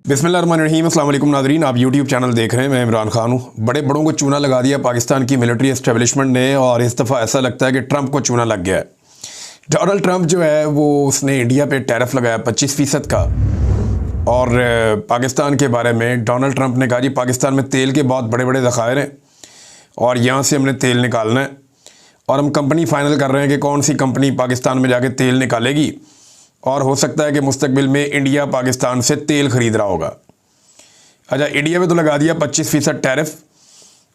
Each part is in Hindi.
बिस्मिल्लाहिर्रहमानिर्रहीम, अस्सलाम वालेकुम नाज़रीन। आप यूट्यूब चैनल देख रहे हैं। मैं इमरान खान हूँ। बड़े बड़ों को चूना लगा दिया पाकिस्तान की मिलिट्री एस्टेब्लिशमेंट ने, और इस दफ़ा ऐसा लगता है कि ट्रंप को चूना लग गया है। डोनाल्ड ट्रंप जो है वो उसने इंडिया पे टैरिफ लगाया 25% का। और पाकिस्तान के बारे में डोनाल्ड ट्रंप ने कहा जी पाकिस्तान में तेल के बहुत बड़े बड़े ज़खायर हैं और यहाँ से हमने तेल निकालना है, और हम कंपनी फ़ाइनल कर रहे हैं कि कौन सी कंपनी पाकिस्तान में जाके तेल निकालेगी, और हो सकता है कि मुस्तकबिल में इंडिया पाकिस्तान से तेल ख़रीद रहा होगा। अच्छा, इंडिया में तो लगा दिया 25% टैरिफ,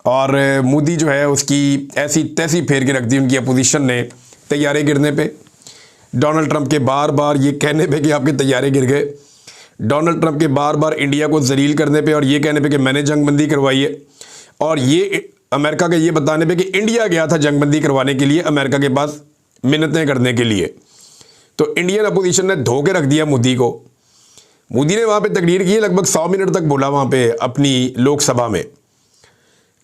और मोदी जो है उसकी ऐसी तैसी फेर के रख दी उनकी अपोजिशन ने तैयारे गिरने पे, डोनाल्ड ट्रंप के बार बार ये कहने पे कि आपके तैयारे गिर गए, डोनाल्ड ट्रंप के बार बार इंडिया को जलील करने पे और ये कहने पे कि मैंने जंगबंदी करवाई है, और ये अमेरिका के ये बताने पे कि इंडिया गया था जंगबंदी करवाने के लिए अमेरिका के पास मिन्नतें करने के लिए। तो इंडियन अपोजिशन ने धो के रख दिया मोदी को। मोदी ने वहाँ पे तकरीर की, लगभग 100 मिनट तक बोला वहाँ पे अपनी लोकसभा में,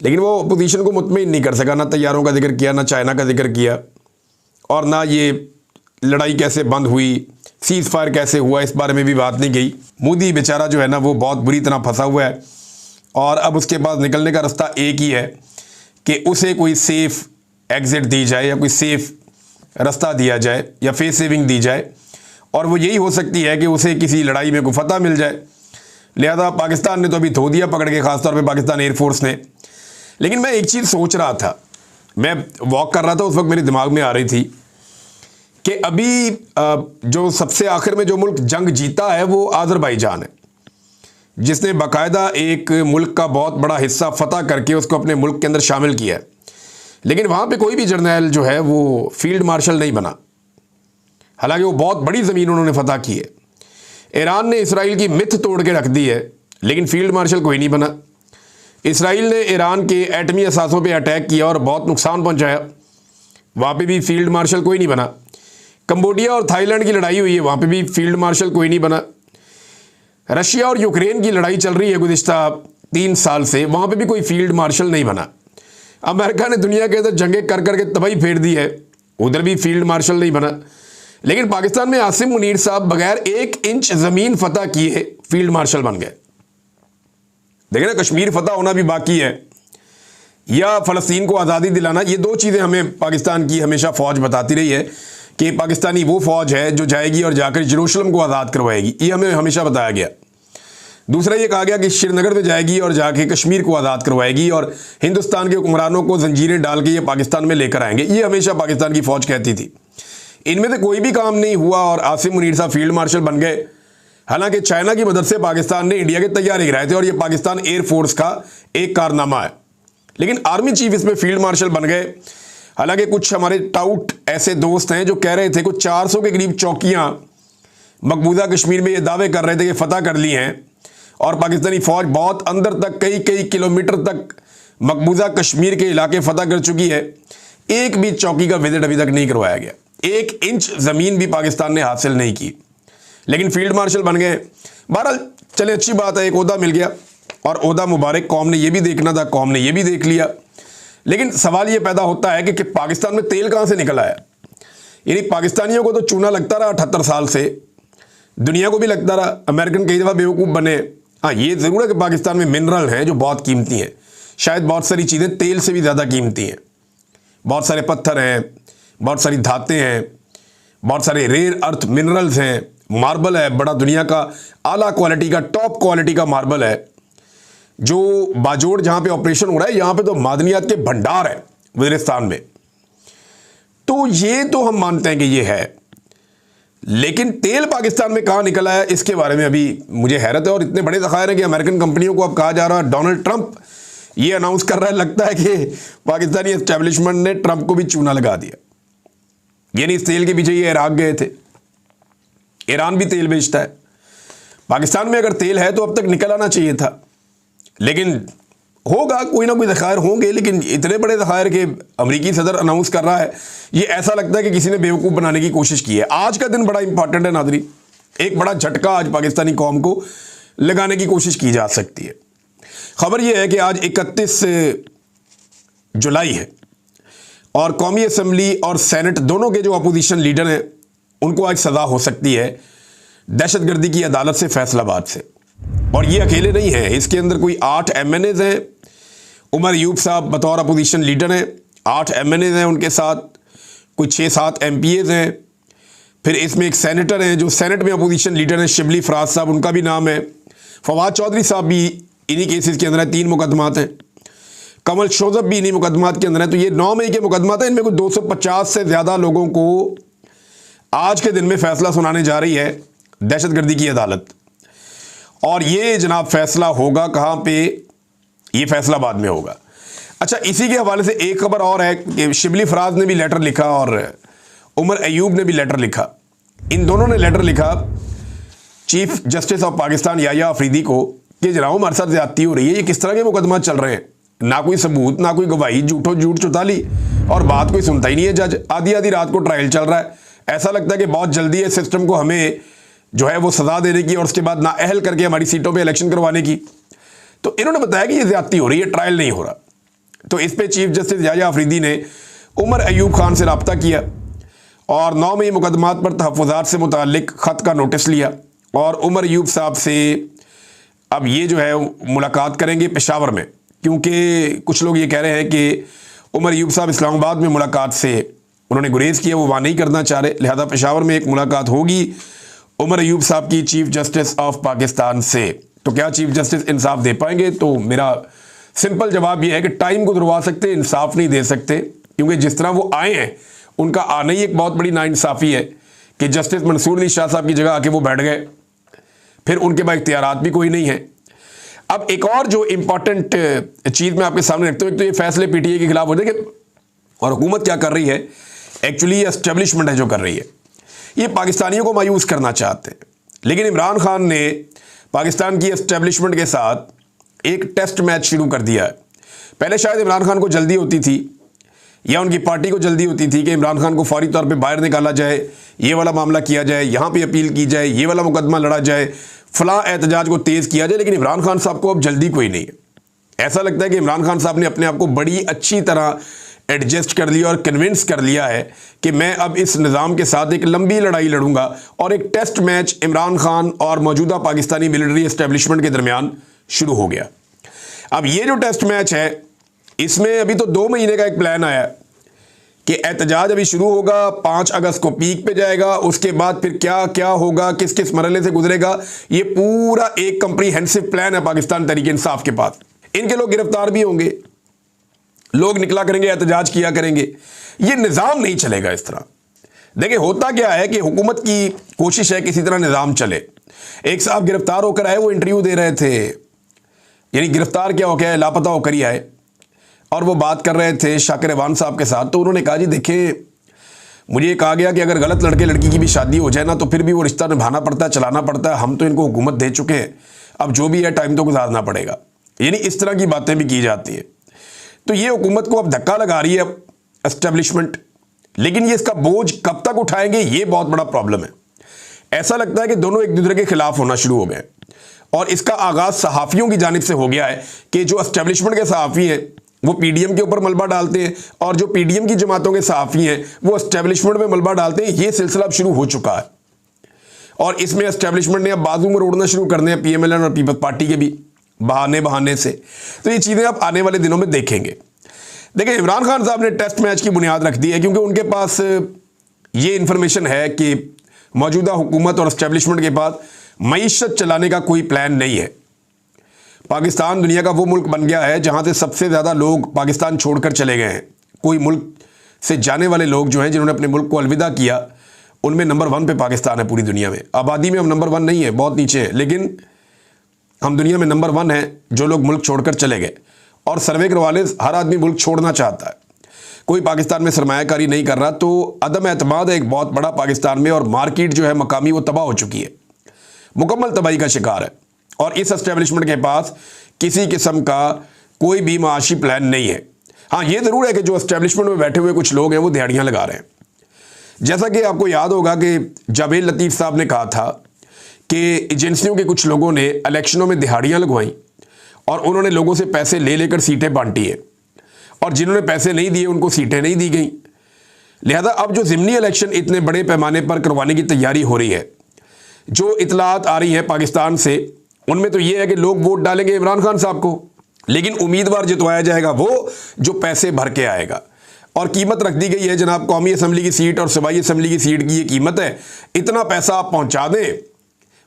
लेकिन वो अपोजिशन को मुतमिन नहीं कर सका। ना तैयारों का जिक्र किया, ना चाइना का जिक्र किया, और ना ये लड़ाई कैसे बंद हुई, सीज़ फायर कैसे हुआ, इस बारे में भी बात नहीं गई। मोदी बेचारा जो है ना वो बहुत बुरी तरह फंसा हुआ है, और अब उसके पास निकलने का रास्ता एक ही है कि उसे कोई सेफ़ एग्ज़िट दी जाए या कोई सेफ़ रास्ता दिया जाए या फेस सेविंग दी जाए, और वो यही हो सकती है कि उसे किसी लड़ाई में कोई फतह मिल जाए। लिहाजा पाकिस्तान ने तो अभी धो दिया पकड़ के, ख़ासतौर पे पाकिस्तान एयरफोर्स ने। लेकिन मैं एक चीज़ सोच रहा था, मैं वॉक कर रहा था उस वक्त, मेरे दिमाग में आ रही थी कि अभी जो सबसे आखिर में जो मुल्क जंग जीता है वो आज़रबाईजान है, जिसने बाकायदा एक मुल्क का बहुत बड़ा हिस्सा फतह करके उसको अपने मुल्क के अंदर शामिल किया है। लेकिन वहाँ पे कोई भी जर्नैल जो है वो फील्ड मार्शल नहीं बना, हालांकि वो बहुत बड़ी ज़मीन उन्होंने फतह की है। ईरान ने इसराइल की मिथ तोड़ के रख दी है, लेकिन फील्ड मार्शल कोई नहीं बना। इसराइल ने ईरान के एटमी असासों पे अटैक किया और बहुत नुकसान पहुंचाया, वहाँ पे भी फील्ड मार्शल कोई नहीं बना। कंबोडिया और थाईलैंड की लड़ाई हुई है, वहाँ पे भी फील्ड मार्शल कोई नहीं बना। रशिया और यूक्रेन की लड़ाई चल रही है गुज़िश्ता 3 साल से, वहाँ पे भी कोई फील्ड मार्शल नहीं बना। अमेरिका ने दुनिया के अंदर जंगें कर करके तबाही फेर दी है, उधर भी फील्ड मार्शल नहीं बना। लेकिन पाकिस्तान में आसिम मुनीर साहब बगैर 1 इंच ज़मीन फतह किए फील्ड मार्शल बन गए। देखिए ना, कश्मीर फतह होना भी बाकी है, या फ़लस्तीन को आज़ादी दिलाना, ये 2 चीज़ें हमें पाकिस्तान की हमेशा फ़ौज बताती रही है कि पाकिस्तानी वो फ़ौज है जो जाएगी और जाकर यरूशलेम को आज़ाद करवाएगी, ये हमें हमेशा बताया गया। दूसरा ये कहा गया कि श्रीनगर में जाएगी और जाके कश्मीर को आज़ाद करवाएगी और हिंदुस्तान के हुक्मरानों को जंजीरें डाल के ये पाकिस्तान में लेकर आएंगे, ये हमेशा पाकिस्तान की फ़ौज कहती थी। इनमें से कोई भी काम नहीं हुआ और आसिम मुनीर साहब फील्ड मार्शल बन गए। हालांकि चाइना की मदद से पाकिस्तान ने इंडिया के तैयारे गिराए थे, और ये पाकिस्तान एयरफोर्स का एक कारनामा है, लेकिन आर्मी चीफ इसमें फील्ड मार्शल बन गए। हालांकि कुछ हमारे टाउट ऐसे दोस्त हैं जो कह रहे थे कुछ 400 के करीब चौकियाँ मकबूजा कश्मीर में ये दावे कर रहे थे कि फ़तह कर ली हैं, और पाकिस्तानी फ़ौज बहुत अंदर तक कई किलोमीटर तक मकबूजा कश्मीर के इलाके फ़तह कर चुकी है। एक भी चौकी का विजिट अभी तक नहीं करवाया गया, 1 इंच ज़मीन भी पाकिस्तान ने हासिल नहीं की, लेकिन फील्ड मार्शल बन गए। बहरहाल चले, अच्छी बात है, एक ओहदा मिल गया, और ओहदा मुबारक। कौम ने ये भी देखना था, कौम ने ये भी देख लिया। लेकिन सवाल ये पैदा होता है कि पाकिस्तान में तेल कहाँ से निकल आया। यानी पाकिस्तानियों को तो चूना लगता रहा 78 साल से, दुनिया को भी लगता रहा, अमेरिकन कई दफ़ा बेवकूफ़ बने। हाँ, ये ज़रूर है कि पाकिस्तान में मिनरल हैं जो बहुत कीमती हैं, शायद बहुत सारी चीज़ें तेल से भी ज़्यादा कीमती हैं। बहुत सारे पत्थर हैं, बहुत सारी धातें हैं, बहुत सारे रेयर अर्थ मिनरल्स हैं, मार्बल है, बड़ा दुनिया का आला क्वालिटी का, टॉप क्वालिटी का मार्बल है, जो बाजोड़ जहाँ पे ऑपरेशन हो रहा है, यहाँ पे तो मादनियात के भंडार है वज़ीरिस्तान में। तो ये तो हम मानते हैं कि ये है, लेकिन तेल पाकिस्तान में कहाँ निकला है इसके बारे में अभी मुझे हैरत है। और इतने बड़े ज़खायर हैं कि अमेरिकन कंपनियों को अब कहा जा रहा है, डोनाल्ड ट्रंप ये अनाउंस कर रहा है, लगता है कि पाकिस्तानी एस्टेब्लिशमेंट ने ट्रंप को भी चूना लगा दिया। यानी इस तेल के पीछे ये इराक गए थे, ईरान भी तेल बेचता है। पाकिस्तान में अगर तेल है तो अब तक निकल आना चाहिए था, लेकिन होगा, कोई ना कोई ज़खायर होंगे, लेकिन इतने बड़े ज़खायर के अमेरिकी सदर अनाउंस कर रहा है, ये ऐसा लगता है कि किसी ने बेवकूफ़ बनाने की कोशिश की है। आज का दिन बड़ा इंपॉर्टेंट है नाज़रीन, एक बड़ा झटका आज पाकिस्तानी कौम को लगाने की कोशिश की जा सकती है। खबर यह है कि आज 31 जुलाई है, और कौमी असम्बली और सेनेट दोनों के जो अपोजिशन लीडर हैं उनको आज सज़ा हो सकती है दहशतगर्दी की अदालत से, फैसलाबाद से। और ये अकेले नहीं हैं, इसके अंदर कोई 8 MNAs हैं। उमर अयूब साहब बतौर अपोजिशन लीडर हैं, 8 MNAs हैं, उनके साथ कोई 6-7 MPAs हैं। फिर इसमें एक सेनेटर हैं जो सेनेट में अपोजिशन लीडर हैं, शिबली फराज साहब, उनका भी नाम है। फवाद चौधरी साहब भी इन्हीं केसेस के अंदर है, 3 मुकदमात हैं। कमल शोजब भी इन्हीं मुकदमात के अंदर है। तो ये 9 मई के मुकदमात हैं, इनमें कुछ 250 से ज़्यादा लोगों को आज के दिन में फैसला सुनाने जा रही है दहशतगर्दी की अदालत। और ये जनाब फैसला होगा कहाँ पे? ये फैसलाबाद में होगा। अच्छा, इसी के हवाले से एक खबर और है कि शिबली फराज ने भी लेटर लिखा और उमर अयूब ने भी लेटर लिखा। इन दोनों ने लेटर लिखा chief justice of Pakistan Yahya Afridi को कि जनाब हमारे साथ ज्यादती हो रही है, ये किस तरह के मुकदमा चल रहे हैं, ना कोई सबूत ना कोई गवाही, झूठ चुताली, और बात कोई सुनता ही नहीं है जज। आधी आधी रात को ट्रायल चल रहा है। ऐसा लगता है कि बहुत जल्दी है सिस्टम को हमें जो है वो सजा देने की और उसके बाद नाअहल करके हमारी सीटों पे इलेक्शन करवाने की। तो इन्होंने बताया कि ये ज्यादती हो रही है, ट्रायल नहीं हो रहा। तो इस पे चीफ जस्टिस याया अफरीदी ने उमर अयूब खान से रब्ता किया और 9 मई मुकदमात पर तहफ़्फ़ुज़ात से मुताल्लिक ख़त का नोटिस लिया और उमर अयूब साहब से अब ये जो है मुलाकात करेंगे पेशावर में, क्योंकि कुछ लोग ये कह रहे हैं कि उमर अयूब साहब इस्लामाबाद में मुलाकात से उन्होंने गुरेज़ किया, वो वहाँ नहीं करना चाह रहे, लिहाजा पेशावर में एक मुलाकात होगी उमर अयूब साहब की चीफ जस्टिस ऑफ पाकिस्तान से। तो क्या चीफ जस्टिस इंसाफ दे पाएंगे? तो मेरा सिंपल जवाब यह है कि टाइम को दुरवा सकते, इंसाफ नहीं दे सकते, क्योंकि जिस तरह वो आए हैं उनका आना ही एक बहुत बड़ी नाइंसाफ़ी है कि जस्टिस मंसूर अली शाह साहब की जगह आके वो बैठ गए, फिर उनके पास इख्तियारात भी कोई नहीं है। अब एक और जो इंपॉर्टेंट चीज़ मैं आपके सामने रखता हूँ, एक तो ये फैसले PTI के खिलाफ होते हैं और हुकूमत क्या कर रही है, एक्चुअली ये एस्टेब्लिशमेंट है जो कर रही है, ये पाकिस्तानियों को मायूस करना चाहते हैं। लेकिन इमरान खान ने पाकिस्तान की एस्टेब्लिशमेंट के साथ एक टेस्ट मैच शुरू कर दिया है। पहले शायद इमरान खान को जल्दी होती थी या उनकी पार्टी को जल्दी होती थी कि इमरान खान को फौरी तौर पे बाहर निकाला जाए, ये वाला मामला किया जाए, यहाँ पे अपील की जाए, ये वाला मुकदमा लड़ा जाए, फलां एहतजाज को तेज़ किया जाए। लेकिन इमरान खान साहब को अब जल्दी कोई नहीं है। ऐसा लगता है कि इमरान खान साहब ने अपने आप को बड़ी अच्छी तरह एडजस्ट कर लिया और कन्विंस कर लिया है कि मैं अब इस निज़ाम के साथ एक लंबी लड़ाई लड़ूंगा और एक टेस्ट मैच इमरान खान और मौजूदा पाकिस्तानी मिलिट्री एस्टेब्लिशमेंट के दरमियान शुरू हो गया। अब ये जो टेस्ट मैच है, इसमें अभी तो 2 महीने का एक प्लान आया कि एहतजाज अभी शुरू होगा, 5 अगस्त को पीक पे जाएगा, उसके बाद फिर क्या क्या होगा, किस किस मरहले से गुजरेगा, ये पूरा एक कंप्रीहेंसिव प्लान है पाकिस्तान तहरीक इंसाफ के पास। इनके लोग गिरफ्तार भी होंगे, लोग निकला करेंगे, एहतजाज किया करेंगे, ये निज़ाम नहीं चलेगा इस तरह। देखिए होता क्या है कि हुकूमत की कोशिश है किसी तरह निज़ाम चले। एक साहब गिरफ्तार होकर आए, वो इंटरव्यू दे रहे थे, यानी गिरफ्तार क्या हो गया है, लापता होकर ही आए, और वो बात कर रहे थे शाकिर अवान साहब के साथ। तो उन्होंने कहा जी देखें, मुझे ये कहा गया कि अगर गलत लड़के लड़की की भी शादी हो जाए ना तो फिर भी वो रिश्ता निभाना पड़ता है, चलाना पड़ता है, हम तो इनको हुकूमत दे चुके हैं, अब जो भी है टाइम तो गुजारना पड़ेगा। यानी इस तरह की बातें भी की जाती हैं। तो ये हुकूमत को अब धक्का लगा रही है एस्टेब्लिशमेंट, लेकिन ये इसका बोझ कब तक उठाएंगे, ये बहुत बड़ा प्रॉब्लम है। ऐसा लगता है कि दोनों एक दूसरे के खिलाफ होना शुरू हो गए और इसका आगाज सहाफ़ियों की जानिब से हो गया है कि जो एस्टेब्लिशमेंट के सहाफ़ी हैं वो PDM के ऊपर मलबा डालते हैं और जो PDM की जमातों के सहाफ़ी हैं वो एस्टेब्लिशमेंट में मलबा डालते हैं। ये सिलसिला अब शुरू हो चुका है और इसमें एस्टेब्लिशमेंट ने अब बाजू में उड़ना शुरू करने हैं PMLN और पीपल्स पार्टी के भी बहाने से। तो ये चीज़ें आप आने वाले दिनों में देखेंगे। देखिए इमरान खान साहब ने टेस्ट मैच की बुनियाद रख दी है क्योंकि उनके पास ये इन्फॉर्मेशन है कि मौजूदा हुकूमत और एस्टेब्लिशमेंट के पास मईशत चलाने का कोई प्लान नहीं है। पाकिस्तान दुनिया का वो मुल्क बन गया है जहाँ से सबसे ज़्यादा लोग पाकिस्तान छोड़कर चले गए हैं। कोई मुल्क से जाने वाले लोग जो हैं जिन्होंने अपने मुल्क को अलविदा किया, उनमें नंबर 1 पे पाकिस्तान है पूरी दुनिया में। आबादी में हम नंबर 1 नहीं है, बहुत नीचे हैं, लेकिन हम दुनिया में नंबर 1 है जो लोग मुल्क छोड़कर चले गए। और सर्वे करवा ले, हर आदमी मुल्क छोड़ना चाहता है, कोई पाकिस्तान में सरमायाकारी नहीं कर रहा। तो अदम एतमाद है एक बहुत बड़ा पाकिस्तान में और मार्केट जो है मकामी वो तबाह हो चुकी है, मुकम्मल तबाही का शिकार है। और इस एस्टेब्लिशमेंट के पास किसी किस्म का कोई भी माशी प्लान नहीं है। हाँ ये ज़रूर है कि जो एस्टेब्लिशमेंट में बैठे हुए कुछ लोग हैं वो दिहाड़ियाँ लगा रहे हैं। जैसा कि आपको याद होगा कि जावेद लतीफ़ साहब ने कहा था कि एजेंसियों के कुछ लोगों ने इलेक्शनों में दिहाड़ियाँ लगवाईं और उन्होंने लोगों से पैसे ले लेकर सीटें बांटी है और जिन्होंने पैसे नहीं दिए उनको सीटें नहीं दी गई। लिहाजा अब जो ज़िमनी इलेक्शन इतने बड़े पैमाने पर करवाने की तैयारी हो रही है, जो इतलात आ रही है पाकिस्तान से, उनमें तो ये है कि लोग वोट डालेंगे इमरान खान साहब को, लेकिन उम्मीदवार जितवाया जाएगा वो जो पैसे भर के आएगा। और कीमत रख दी गई है जनाब, कौमी असम्बली की सीट और सूबाई असम्बली की सीट की ये कीमत है, इतना पैसा आप पहुंचा दें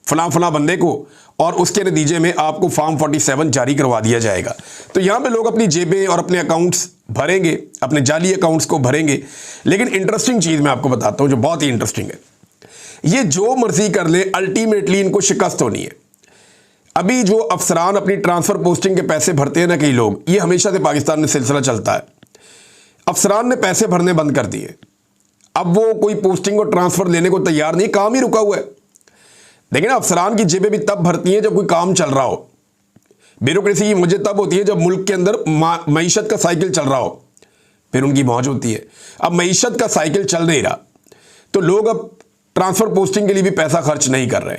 फलां फलां बंदे को और उसके नतीजे में आपको फॉर्म 47 जारी करवा दिया जाएगा। तो यहां पे लोग अपनी जेबें और अपने अकाउंट्स भरेंगे, अपने जाली अकाउंट्स को भरेंगे। लेकिन इंटरेस्टिंग चीज़ मैं आपको बताता हूं जो बहुत ही इंटरेस्टिंग है, ये जो मर्जी कर ले अल्टीमेटली इनको शिकस्त होनी है। अभी जो अफसरान अपनी ट्रांसफ़र पोस्टिंग के पैसे भरते हैं ना कई लोग, ये हमेशा से पाकिस्तान में सिलसिला चलता है। अफसरान ने पैसे भरने बंद कर दिए, अब वो कोई पोस्टिंग और ट्रांसफ़र लेने को तैयार नहीं, काम ही रुका हुआ है। देखिए ना, अफसरान की जेबें भी तब भरती हैं जब कोई काम चल रहा हो। ब्यूरोक्रेसी की मुझे तब होती है जब मुल्क के अंदर मईशत का साइकिल चल रहा हो, फिर उनकी मौज होती है। अब मईशत का साइकिल चल नहीं रहा तो लोग अब ट्रांसफ़र पोस्टिंग के लिए भी पैसा खर्च नहीं कर रहे।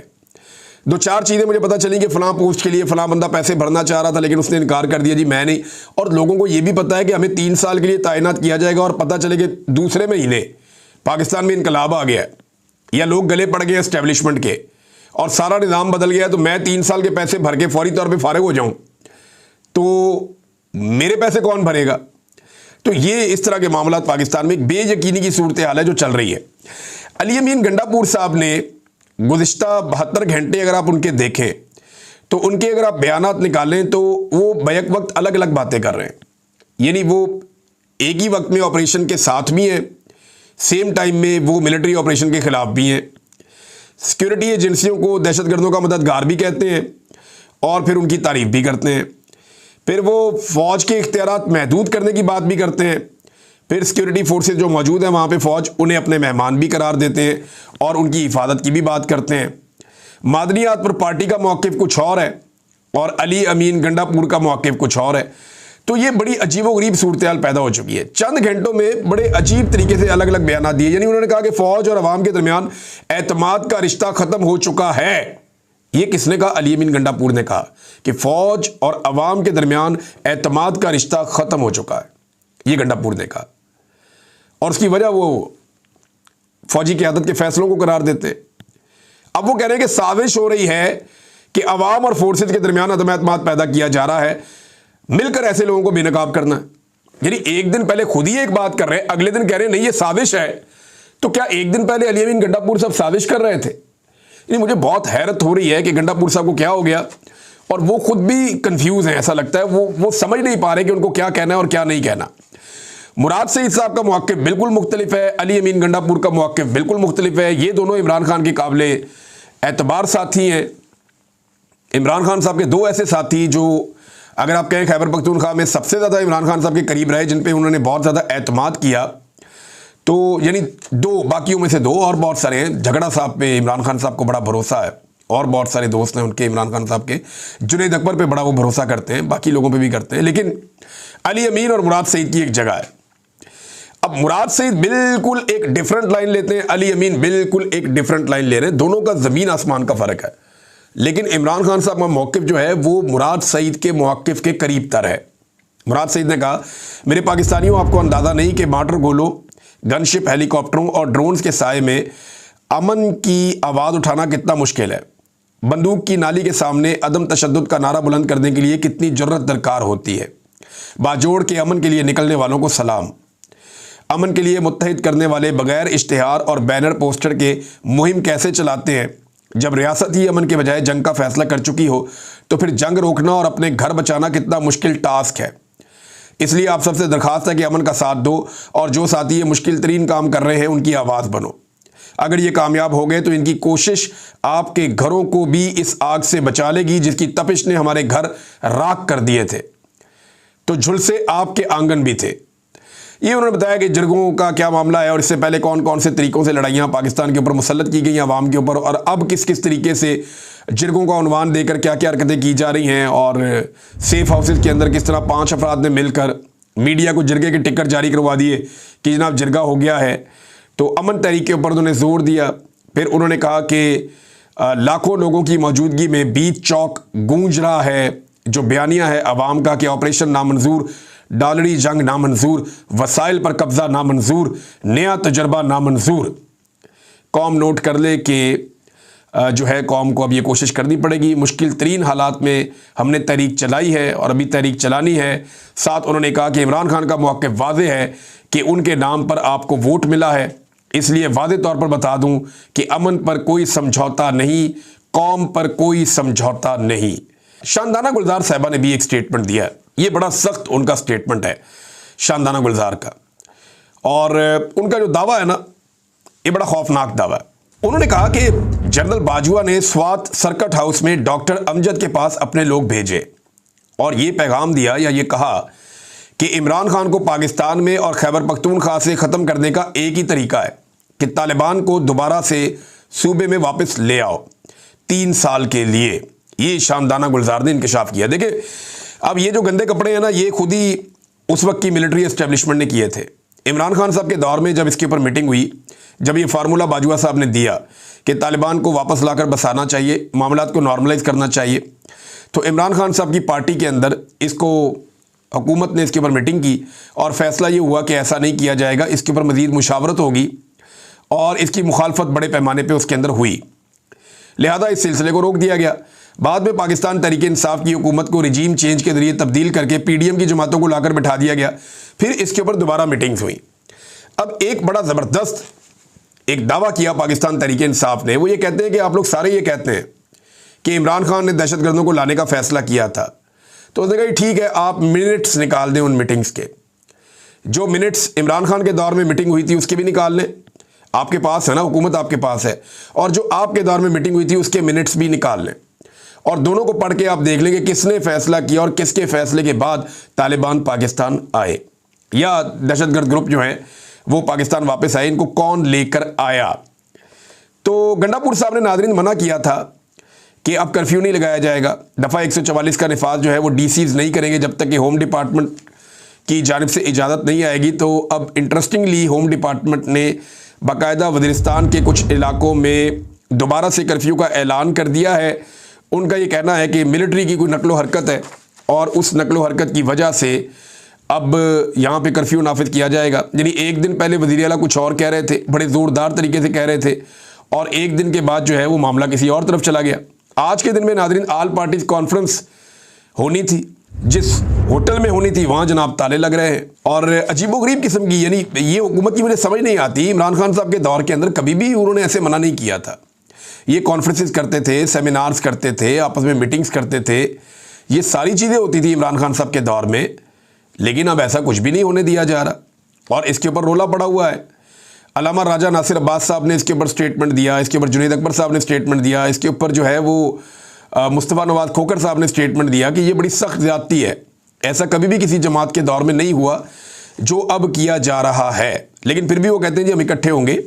दो चार चीज़ें मुझे पता चली कि फ़लाँ पोस्ट के लिए फ़लाँ बंदा पैसे भरना चाह रहा था लेकिन उसने इनकार कर दिया, जी मैं नहीं। और लोगों को ये भी पता है कि हमें 3 साल के लिए तैनात किया जाएगा और पता चले कि दूसरे महीने पाकिस्तान में इनकलाब आ गया है या लोग गले पड़ गए एस्टेब्लिशमेंट के और सारा निज़ाम बदल गया, तो मैं 3 साल के पैसे भर के फौरी तौर पे फारिग हो जाऊं तो मेरे पैसे कौन भरेगा। तो ये इस तरह के मामला पाकिस्तान में एक बेयकीनी की सूरत हाल है जो चल रही है। अली अमीन गंडापुर साहब ने गुज़िश्ता 72 घंटे अगर आप उनके देखें तो उनके अगर आप बयानात निकालें तो वो बैक वक्त अलग अलग बातें कर रहे हैं। यानी वो एक ही वक्त में ऑपरेशन के साथ भी हैं, सेम टाइम में वो मिलिट्री ऑपरेशन के ख़िलाफ़ भी हैं, सिक्योरिटी एजेंसियों को दहशतगर्दों का मददगार भी कहते हैं और फिर उनकी तारीफ भी करते हैं। फिर वो फ़ौज के इख्तियारात महदूद करने की बात भी करते हैं। फिर सिक्योरिटी फोर्सेज जो मौजूद हैं वहाँ पे फ़ौज उन्हें अपने मेहमान भी करार देते हैं और उनकी हिफाजत की भी बात करते हैं। मादनियात पर पार्टी का मौक़िफ़ कुछ और है और अली अमीन गंडापुर का मौक़िफ़ कुछ और है। तो ये बड़ी अजीबोगरीब सूरत हाल पैदा हो चुकी है। चंद घंटों में बड़े अजीब तरीके से अलग अलग बयान दिए। यानी उन्होंने कहा कि फ़ौज और अवाम के दरमियान एतमाद का रिश्ता ख़त्म हो चुका है। ये किसने कहा? अली अमीन गंडापुर ने कहा कि फ़ौज और अवाम के दरमियान एतमाद का रिश्ता ख़त्म हो चुका है, ये गंडापुर ने कहा। और उसकी वजह वो फौजी क़यादत के फैसलों को करार देते। अब वो कह रहे हैं कि साजिश हो रही है कि अवाम और फोर्सेज के दरमियान अदम एतमाद पैदा किया जा रहा है, मिलकर ऐसे लोगों को बेनकाब करना है। यानी एक दिन पहले खुद ही एक बात कर रहे हैं, अगले दिन कह रहे हैं नहीं ये साजिश है। तो क्या एक दिन पहले अली अमीन गंडापुर साहब साजिश कर रहे थे? यानी मुझे बहुत हैरत हो रही है कि गंडापुर साहब को क्या हो गया और वो खुद भी कंफ्यूज हैं। ऐसा लगता है वो समझ नहीं पा रहे कि उनको क्या कहना है और क्या नहीं कहना। मुराद सईद साहब का मौक़िफ़ बिल्कुल मुख्तलिफ है, अली अमीन गंडापुर का मौक़िफ़ बिल्कुल मुख्तलिफ है। ये दोनों इमरान खान के काबिले एतबार साथी हैं। इमरान खान साहब के दो ऐसे साथी जो अगर आप कहें खैबर पख्तूनख्वा में सबसे ज़्यादा इमरान खान साहब के करीब रहे, जिन पे उन्होंने बहुत ज़्यादा एतमाद किया, तो यानी दो, बाकियों में से दो और बहुत सारे हैं। झगड़ा साहब पे इमरान खान साहब को बड़ा भरोसा है और बहुत सारे दोस्त हैं उनके इमरान खान साहब के। जुनैद अकबर पे बड़ा वो भरोसा करते हैं, बाकी लोगों पे भी करते हैं। लेकिन अली अमीन और मुराद सईद की एक जगह है। अब मुराद सईद बिल्कुल एक डिफरेंट लाइन लेते हैं, अली अमीन बिल्कुल एक डिफरेंट लाइन ले रहे हैं। दोनों का ज़मीन आसमान का फ़र्क है। लेकिन इमरान खान साहब का मौक़िफ़ जो है वो मुराद सईद के मौक़िफ़ के करीब तर है। मुराद सईद ने कहा, मेरे पाकिस्तानियों, आपको अंदाज़ा नहीं कि मार्टर गोलों, गनशिप, हेलीकॉप्टरों और ड्रोन्स के साए में अमन की आवाज़ उठाना कितना मुश्किल है। बंदूक की नाली के सामने अदम तशद्दुद का नारा बुलंद करने के लिए कितनी जुर्रत दरकार होती है। बाजोड़ के अमन के लिए निकलने वालों को सलाम। अमन के लिए मुत्तहिद करने वाले बगैर इश्तिहार और बैनर पोस्टर के मुहिम कैसे चलाते हैं? जब रियासत ही अमन के बजाय जंग का फैसला कर चुकी हो तो फिर जंग रोकना और अपने घर बचाना कितना मुश्किल टास्क है। इसलिए आप सबसे दरख्वास्त है कि अमन का साथ दो और जो साथी ये मुश्किल तरीन काम कर रहे हैं उनकी आवाज़ बनो। अगर ये कामयाब हो गए तो इनकी कोशिश आपके घरों को भी इस आग से बचा लेगी जिसकी तपिश ने हमारे घर राख कर दिए थे, तो झुलसे आपके आंगन भी थे। ये उन्होंने बताया कि जिरगों का क्या मामला है और इससे पहले कौन कौन से तरीक़ों से लड़ाइयाँ पाकिस्तान के ऊपर मुसल्लत की गई आवाम के ऊपर, और अब किस किस तरीके से जिरगों का उन्वान देकर क्या क्या हरकतें की जा रही हैं, और सेफ हाउसेज के अंदर किस तरह 5 अफराद ने मिलकर मीडिया को जिरगे के टिकट जारी करवा दिए कि जनाब जिरगा हो गया है। तो अमन तहरीक के ऊपर उन्होंने जोर दिया। फिर उन्होंने कहा कि लाखों लोगों की मौजूदगी में बीच चौक गूंज रहा है जो बयानिया है अवाम का कि ऑपरेशन नामंजूर, डॉलरी जंग नामंजूर, वसाइल पर कब्जा नामंजूर, नया तजर्बा नामंजूर। कौम नोट कर ले कि जो है कौम को अब ये कोशिश करनी पड़ेगी। मुश्किल तरीन हालात में हमने तहरीक चलाई है और अभी तहरीक चलानी है। साथ उन्होंने कहा कि इमरान खान का मौक़िफ़ वाज़ेह है कि उनके नाम पर आपको वोट मिला है, इसलिए वाज़ेह तौर पर बता दूं कि अमन पर कोई समझौता नहीं, कौम पर कोई समझौता नहीं। शानदाना गुलजार साहिबा ने भी एक स्टेटमेंट दिया है, ये बड़ा सख्त उनका स्टेटमेंट है शानदाना गुलजार का, और उनका जो दावा है ना, ये बड़ा खौफनाक दावा है। उन्होंने कहा कि जनरल बाजवा ने स्वात सर्किट हाउस में डॉक्टर अमजद के पास अपने लोग भेजे और ये पैगाम दिया या ये कहा कि इमरान खान को पाकिस्तान में और खैबर पख्तूनख्वा से ख़त्म करने का एक ही तरीका है कि तालिबान को दोबारा से सूबे में वापस ले आओ 3 साल के लिए। ये शानदाना गुलजार ने इंकशाफ किया। देखिए, अब ये जो गंदे कपड़े हैं ना, ये खुद ही उस वक्त की मिलिट्री एस्टेब्लिशमेंट ने किए थे। इमरान खान साहब के दौर में जब इसके ऊपर मीटिंग हुई, जब ये फार्मूला बाजवा साहब ने दिया कि तालिबान को वापस लाकर बसाना चाहिए, मामलात को नॉर्मलाइज करना चाहिए, तो इमरान खान साहब की पार्टी के अंदर इसको हुकूमत ने इसके ऊपर मीटिंग की और फैसला ये हुआ कि ऐसा नहीं किया जाएगा, इसके ऊपर मज़ीद मुशावरत होगी और इसकी मुखालफत बड़े पैमाने पर उसके अंदर हुई, लिहाजा इस सिलसिले को रोक दिया गया। बाद में पाकिस्तान तहरीक इंसाफ की हुकूमत को रिजीम चेंज के जरिए तब्दील करके पीडीएम की जमातों को लाकर बिठा दिया गया, फिर इसके ऊपर दोबारा मीटिंग्स हुई। अब एक बड़ा ज़बरदस्त एक दावा किया पाकिस्तान तहरीक इंसाफ ने, वो ये कहते हैं कि आप लोग सारे ये कहते हैं कि इमरान खान ने दहशतगर्दों को लाने का फैसला किया था, तो उसने कहा ठीक है, आप मिनट्स निकाल दें उन मीटिंग्स के, जो मिनट्स इमरान खान के दौर में मीटिंग हुई थी उसके भी निकाल लें, आपके पास है ना, हुकूमत आपके पास है, और जो आपके दौर में मीटिंग हुई थी उसके मिनट्स भी निकाल लें और दोनों को पढ़ के आप देख लेंगे किसने फैसला किया और किसके फैसले के बाद तालिबान पाकिस्तान आए या दहशतगर्द ग्रुप जो हैं वो पाकिस्तान वापस आए, इनको कौन लेकर आया। तो गंडापुर साहब ने नाज़रीन मना किया था कि अब कर्फ्यू नहीं लगाया जाएगा, दफ़ा 144 का निफाज जो है वो डीसीज नहीं करेंगे जब तक कि होम डिपार्टमेंट की जानिब से इजाज़त नहीं आएगी। तो अब इंटरेस्टिंगली होम डिपार्टमेंट ने बाकायदा वज़ीरिस्तान के कुछ इलाकों में दोबारा से कर्फ्यू का ऐलान कर दिया है। उनका ये कहना है कि मिलिट्री की कोई नकलो हरकत है और उस नकलो हरकत की वजह से अब यहाँ पे कर्फ्यू नाफिज किया जाएगा। यानी एक दिन पहले वज़ीर आला कुछ और कह रहे थे, बड़े ज़ोरदार तरीके से कह रहे थे, और एक दिन के बाद जो है वो मामला किसी और तरफ चला गया। आज के दिन में नाज़रीन ऑल पार्टीज कॉन्फ्रेंस होनी थी, जिस होटल में होनी थी वहाँ जनाब ताले लग रहे हैं और अजीबोगरीब किस्म की, यानी ये हुकूमत की मुझे समझ नहीं आती। इमरान खान साहब के दौर के अंदर कभी भी उन्होंने ऐसे मना नहीं किया था। ये कॉन्फ्रेंसेस करते थे, सेमिनार्स करते थे, आपस में मीटिंग्स करते थे, ये सारी चीज़ें होती थी इमरान खान साहब के दौर में, लेकिन अब ऐसा कुछ भी नहीं होने दिया जा रहा और इसके ऊपर रोला पड़ा हुआ है। अल्लामा राजा नासिर अब्बास साहब ने इसके ऊपर स्टेटमेंट दिया, इसके ऊपर जुनैद अकबर साहब ने स्टेटमेंट दिया, इसके ऊपर जो है वो मुस्तफ़ा नवाज़ खोखर साहब ने स्टेटमेंट दिया कि ये बड़ी सख्त ज़्यादती है, ऐसा कभी भी किसी जमात के दौर में नहीं हुआ जो अब किया जा रहा है। लेकिन फिर भी वो कहते हैं जी हम इकट्ठे होंगे,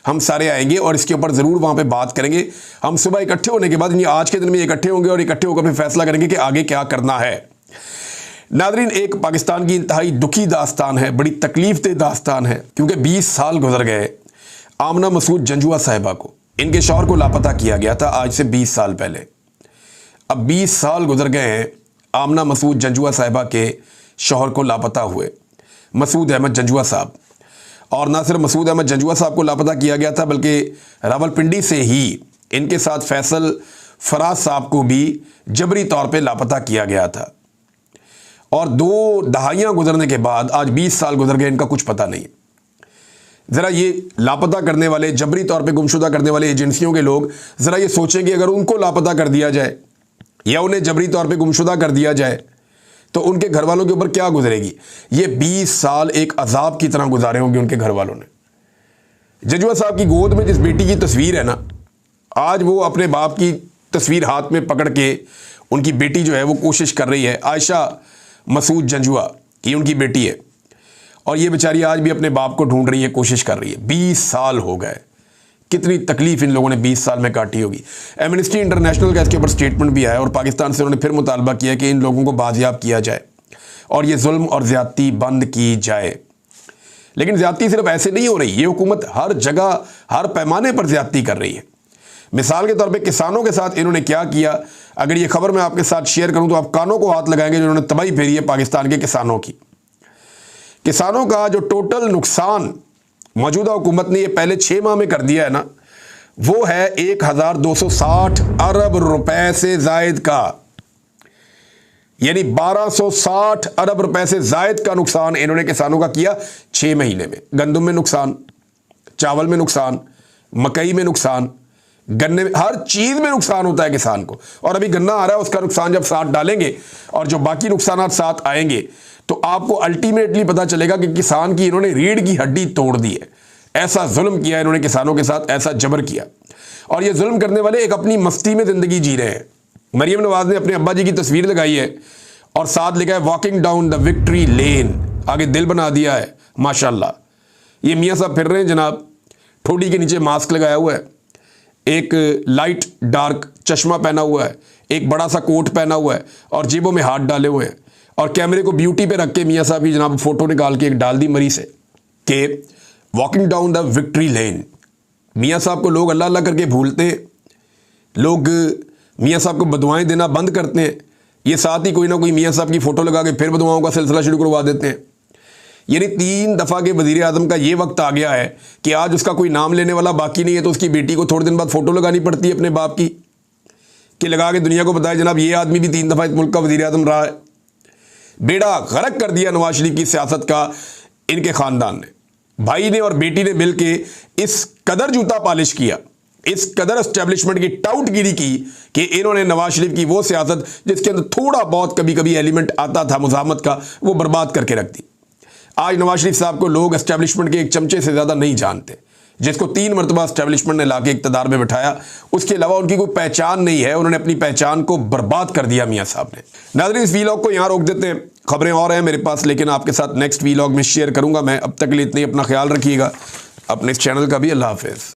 हम सारे आएंगे और इसके ऊपर ज़रूर वहाँ पे बात करेंगे। हम सुबह इकट्ठे होने के बाद यानी आज के दिन में इकट्ठे होंगे और इकट्ठे होकर फिर फैसला करेंगे कि आगे क्या करना है। नाज़रीन, एक पाकिस्तान की इंतहाई दुखी दास्तान है, बड़ी तकलीफ दे दास्तान है, क्योंकि 20 साल गुजर गए आमना मसूद जंजुआ साहिबा को, इनके शौहर को लापता किया गया था आज से 20 साल पहले। अब 20 साल गुजर गए हैं आमना मसूद जंजुआ साहिबा के शौहर को लापता हुए, मसूद अहमद जंजुआ साहब। और ना सिर्फ मसूद अहमद जंजुआ साहब को लापता किया गया था बल्कि रावलपिंडी से ही इनके साथ फैसल फराज साहब को भी जबरी तौर पे लापता किया गया था। और 2 दहाइयाँ गुजरने के बाद आज 20 साल गुजर गए, इनका कुछ पता नहीं। ज़रा ये लापता करने वाले, जबरी तौर पे गुमशुदा करने वाले एजेंसियों के लोग ज़रा ये सोचें कि अगर उनको लापता कर दिया जाए या उन्हें जबरी तौर पे गुमशुदा कर दिया जाए तो उनके घर वालों के ऊपर क्या गुजरेगी। ये 20 साल एक अजाब की तरह गुजारे होंगे उनके घर वालों ने। जंजुआ साहब की गोद में जिस बेटी की तस्वीर है ना, आज वो अपने बाप की तस्वीर हाथ में पकड़ के, उनकी बेटी जो है वो कोशिश कर रही है, आयशा मसूद जंजुआ, ये उनकी बेटी है, और ये बेचारी आज भी अपने बाप को ढूंढ रही है, कोशिश कर रही है। 20 साल हो गए, कितनी तकलीफ इन लोगों ने 20 साल में काटी होगी। एमनेस्टी इंटरनेशनल का इसके ऊपर स्टेटमेंट भी आया और पाकिस्तान से उन्होंने फिर मुतालबा किया कि इन लोगों को बाजियाब किया जाए और ये जुल्म और ज़्यादती बंद की जाए। लेकिन ज़्यादती सिर्फ ऐसे नहीं हो रही, ये हुकूमत हर जगह हर पैमाने पर ज़्यादती कर रही है। मिसाल के तौर पे किसानों के साथ इन्होंने क्या किया, अगर ये खबर मैं आपके साथ शेयर करूं तो आप कानों को हाथ लगाएंगे। जिन्होंने तबाही फेरी है पाकिस्तान के किसानों की, किसानों का जो टोटल नुकसान मौजूदा हुकूमत ने ये पहले 6 माह में कर दिया है ना, वो है 1260 अरब रुपए से जायद का, यानी 1260 अरब रुपए से जायद का नुकसान इन्होंने किसानों का किया 6 महीने में। गंदम में नुकसान, चावल में नुकसान, मकई में नुकसान, गन्ने में, हर चीज में नुकसान होता है किसान को। और अभी गन्ना आ रहा है, उसका नुकसान जब साथ डालेंगे और जो बाकी नुकसान साथ आएंगे तो आपको अल्टीमेटली पता चलेगा कि किसान की इन्होंने रीढ़ की हड्डी तोड़ दी है। ऐसा जुल्म किया इन्होंने किसानों के साथ, ऐसा जबर किया। और ये जुल्म करने वाले एक अपनी मस्ती में जिंदगी जी रहे हैं। मरियम नवाज ने अपने अब्बा जी की तस्वीर लगाई है और साथ लिखा है वॉकिंग डाउन द विक्ट्री लेन, आगे दिल बना दिया है माशाल्लाह। ये मियाँ साहब फिर रहे हैं जनाब, ठोडी के नीचे मास्क लगाया हुआ है, एक लाइट डार्क चश्मा पहना हुआ है, एक बड़ा सा कोट पहना हुआ है और जेबों में हाथ डाले हुए हैं। और कैमरे को ब्यूटी पे रख के मियाँ साहब की जनाब फोटो निकाल के एक डाल दी मरी से कि वॉकिंग डाउन द विक्ट्री लेन। मियाँ साहब को लोग अल्लाह अल्लाह करके भूलते हैं, लोग मियाँ साहब को बदुआएं देना बंद करते हैं, ये साथ ही कोई ना कोई मियाँ साहब की फ़ोटो लगा के फिर बदुआओं का सिलसिला शुरू करवा देते हैं। यानी 3 दफ़ा के वज़ीर आज़म का ये वक्त आ गया है कि आज उसका कोई नाम लेने वाला बाकी नहीं है, तो उसकी बेटी को थोड़े दिन बाद फ़ोटो लगानी पड़ती है अपने बाप की, कि लगा के दुनिया को बताया जनाब ये आदमी भी 3 दफ़ा इस मुल्क का वज़ीर आज़म रहा है। बेड़ा गर्क कर दिया नवाज शरीफ की सियासत का इनके ख़ानदान ने। भाई ने और बेटी ने मिल के इस कदर जूता पॉलिश किया, इस कदर एस्टेब्लिशमेंट की टाउटगिरी की कि इन्होंने नवाज शरीफ की वो सियासत जिसके अंदर थोड़ा बहुत कभी कभी एलिमेंट आता था मुज़ाहमत का, वो बर्बाद करके रख दी। आज नवाज शरीफ साहब को लोग एस्टेब्लिशमेंट के एक चमचे से ज़्यादा नहीं जानते, जिसको 3 मरतबा एस्टेब्लिशमेंट ने लाके इक़्तिदार में बिठाया, उसके अलावा उनकी कोई पहचान नहीं है। उन्होंने अपनी पहचान को बर्बाद कर दिया मियाँ साहब ने। नाज़रीन, इस वीलॉग को यहाँ रोक देते हैं, खबरें और हैं मेरे पास, लेकिन आपके साथ नेक्स्ट वीलॉग में शेयर करूँगा मैं। अब तक के लिए इतना ही, अपना ख्याल रखिएगा, अपने इस चैनल का भी। अल्लाह हाफ़िज़।